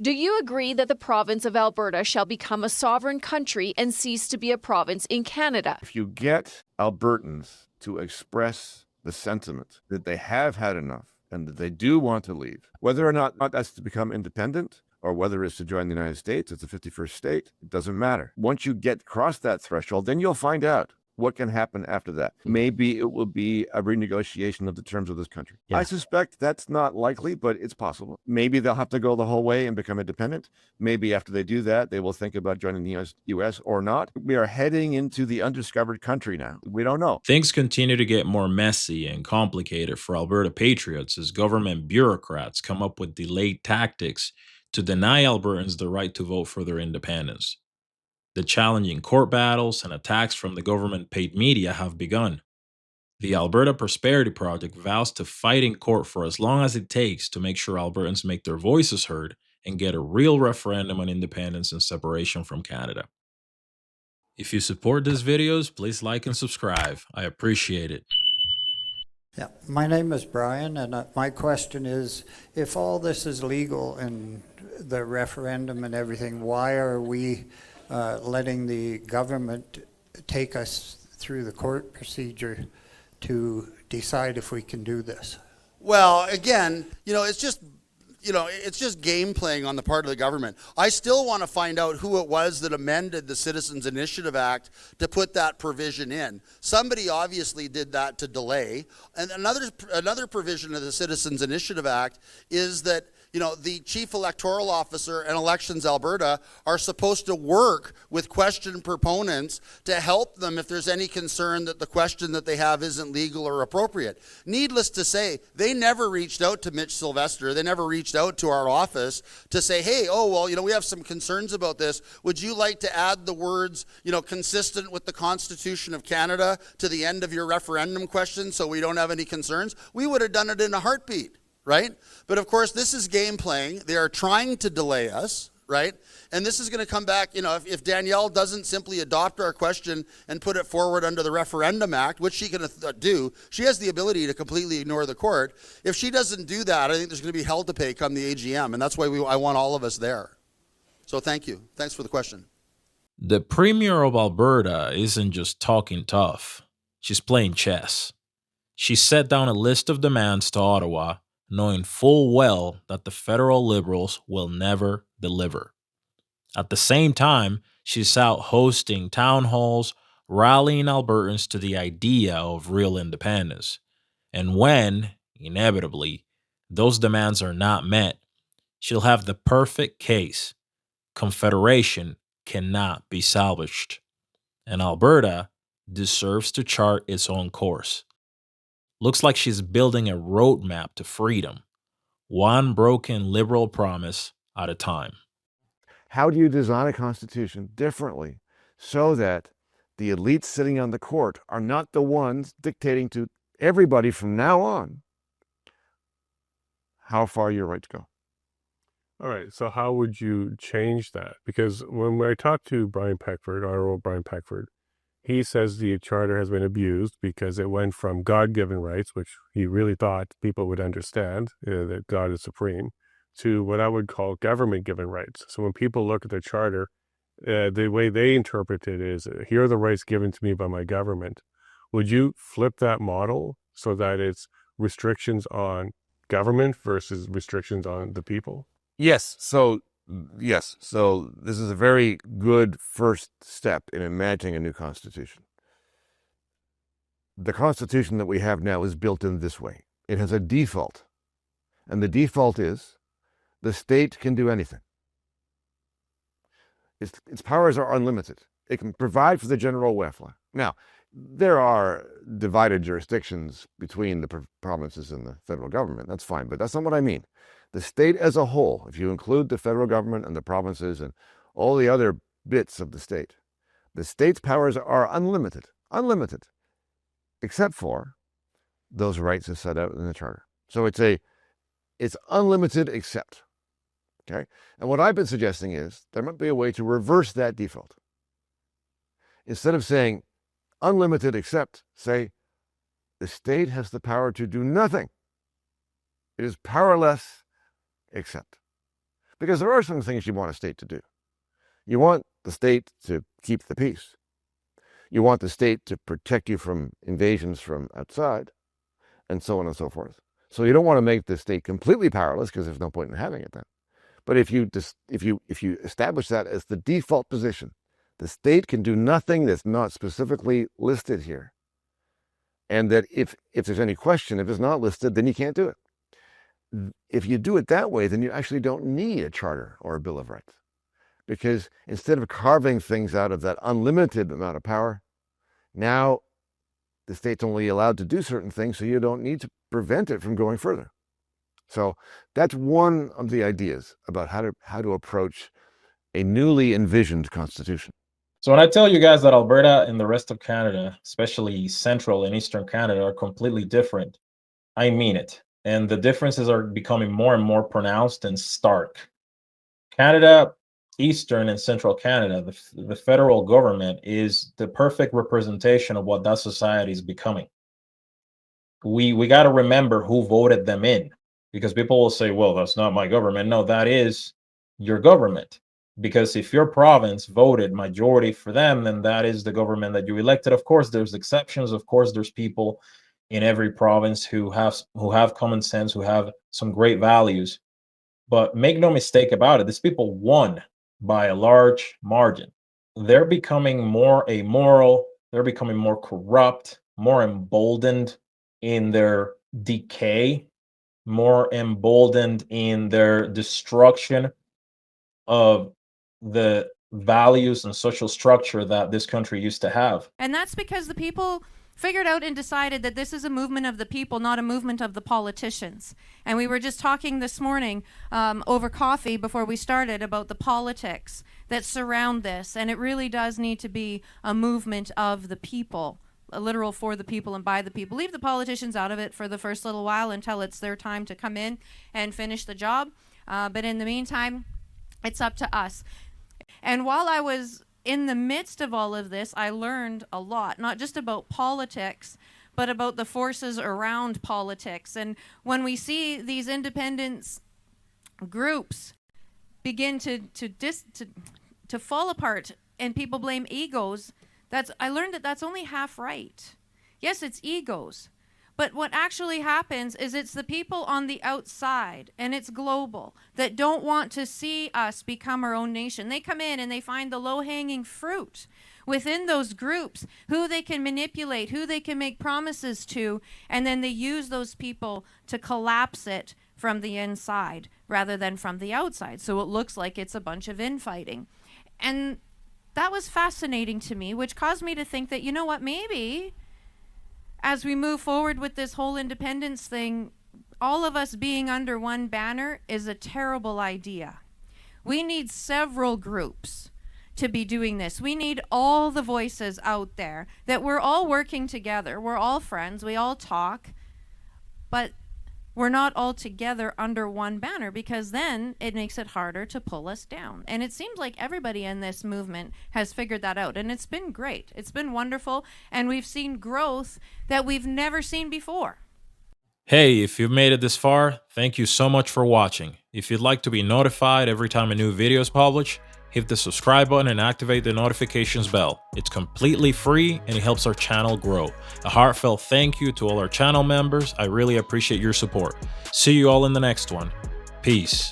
Do you agree that the province of Alberta shall become a sovereign country and cease to be a province in Canada? If you get Albertans to express the sentiment that they have had enough and that they do want to leave, whether or not that's to become independent or whether it's to join the United States, it's the 51st state, it doesn't matter. Once you get across that threshold, then you'll find out what can happen after that. Maybe it will be a renegotiation of the terms of this country. I suspect that's not likely, but it's possible. Maybe they'll have to go the whole way and become independent. Maybe after they do that, they will think about joining the US or not. We are heading into the undiscovered country now. We don't know. Things continue to get more messy and complicated for Alberta patriots as government bureaucrats come up with delayed tactics to deny Albertans the right to vote for their independence. The challenging court battles and attacks from the government-paid media have begun. The Alberta Prosperity Project vows to fight in court for as long as it takes to make sure Albertans make their voices heard and get a real referendum on independence and separation from Canada. If you support these videos, please like and subscribe. I appreciate it. Yeah, my name is Brian, and my question is, if all this is legal and the referendum and everything, why are we letting the government take us through the court procedure to decide if we can do this? Well, again, it's just game playing on the part of the government. I still want to find out who it was that amended the Citizens Initiative Act to put that provision in. Somebody obviously did that to delay. And another provision of the Citizens Initiative Act is that the Chief Electoral Officer and Elections Alberta are supposed to work with question proponents to help them if there's any concern that the question that they have isn't legal or appropriate. Needless to say, they never reached out to Mitch Sylvester. They never reached out to our office to say, hey, we have some concerns about this. Would you like to add the words, consistent with the Constitution of Canada to the end of your referendum question so we don't have any concerns? We would have done it in a heartbeat. Right? But of course, this is game playing. They are trying to delay us, right? And this is going to come back, if Danielle doesn't simply adopt our question and put it forward under the Referendum Act, which she can do, she has the ability to completely ignore the court. If she doesn't do that, I think there's going to be hell to pay come the AGM, and that's why I want all of us there. So thank you. Thanks for the question. The Premier of Alberta isn't just talking tough. She's playing chess. She set down a list of demands to Ottawa, knowing full well that the federal Liberals will never deliver. At the same time, she's out hosting town halls, rallying Albertans to the idea of real independence. And when, inevitably, those demands are not met, she'll have the perfect case. Confederation cannot be salvaged. And Alberta deserves to chart its own course. Looks like she's building a roadmap to freedom, one broken liberal promise at a time. How do you design a constitution differently so that the elites sitting on the court are not the ones dictating to everybody from now on how far you're right to go? All right, so how would you change that? Because when I talked to Brian Peckford, Honorable Brian Peckford, he says the charter has been abused because it went from God-given rights, which he really thought people would understand, that God is supreme, to what I would call government-given rights. So when people look at the charter, the way they interpret it is, here are the rights given to me by my government. Would you flip that model so that it's restrictions on government versus restrictions on the people? Yes. So this is a very good first step in imagining a new constitution. The constitution that we have now is built in this way. It has a default, and the default is the state can do anything. Its powers are unlimited. It can provide for the general welfare. Now, there are divided jurisdictions between the provinces and the federal government. That's fine, but that's not what I mean. The state as a whole, if you include the federal government and the provinces and all the other bits of the state's powers are unlimited, except for those rights as set out in the charter. So it's unlimited except, okay? And what I've been suggesting is there might be a way to reverse that default. Instead of saying unlimited except, say the state has the power to do nothing. It is powerless except. Because there are some things you want a state to do. You want the state to keep the peace. You want the state to protect you from invasions from outside, and so on and so forth. So you don't want to make the state completely powerless, because there's no point in having it then. But if you establish that as the default position, the state can do nothing that's not specifically listed here. And that if there's any question, if it's not listed, then you can't do it. If you do it that way, then you actually don't need a charter or a Bill of Rights. Because instead of carving things out of that unlimited amount of power, now the state's only allowed to do certain things, so you don't need to prevent it from going further. So that's one of the ideas about how to approach a newly envisioned constitution. So when I tell you guys that Alberta and the rest of Canada, especially central and eastern Canada, are completely different, I mean it. And the differences are becoming more and more pronounced and stark. Canada, eastern and central Canada, the federal government is the perfect representation of what that society is becoming. We got to remember who voted them in, because people will say, well, that's not my government. No, that is your government. Because if your province voted majority for them, then that is the government that you elected. Of course, there's exceptions. Of course, there's people in every province who have common sense, who have some great values. But make no mistake about it, these people won by a large margin. They're becoming more amoral. They're becoming more corrupt, more emboldened in their decay, more emboldened in their destruction of the values and social structure that this country used to have. And that's because the people figured out and decided that this is a movement of the people, not a movement of the politicians. And we were just talking this morning over coffee before we started about the politics that surround this. And it really does need to be a movement of the people, a literal for the people and by the people. Leave the politicians out of it for the first little while until it's their time to come in and finish the job. But in the meantime, it's up to us. And while I was in the midst of all of this, I learned a lot, not just about politics, but about the forces around politics. And when we see these independence groups begin to fall apart and people blame egos, I learned that that's only half right. Yes, it's egos. But what actually happens is it's the people on the outside, and it's global, that don't want to see us become our own nation. They come in and they find the low-hanging fruit within those groups, who they can manipulate, who they can make promises to, and then they use those people to collapse it from the inside rather than from the outside. So it looks like it's a bunch of infighting. And that was fascinating to me, which caused me to think that, you know what, maybe as we move forward with this whole independence thing, all of us being under one banner is a terrible idea. We need several groups to be doing this. We need all the voices out there, that we're all working together. We're all friends. We all talk. But we're not all together under one banner, because then it makes it harder to pull us down. And it seems like everybody in this movement has figured that out. And it's been great. It's been wonderful. And we've seen growth that we've never seen before. Hey, if you've made it this far, thank you so much for watching. If you'd like to be notified every time a new video is published, hit the subscribe button and activate the notifications bell. It's completely free and it helps our channel grow. A heartfelt thank you to all our channel members. I really appreciate your support. See you all in the next one. Peace.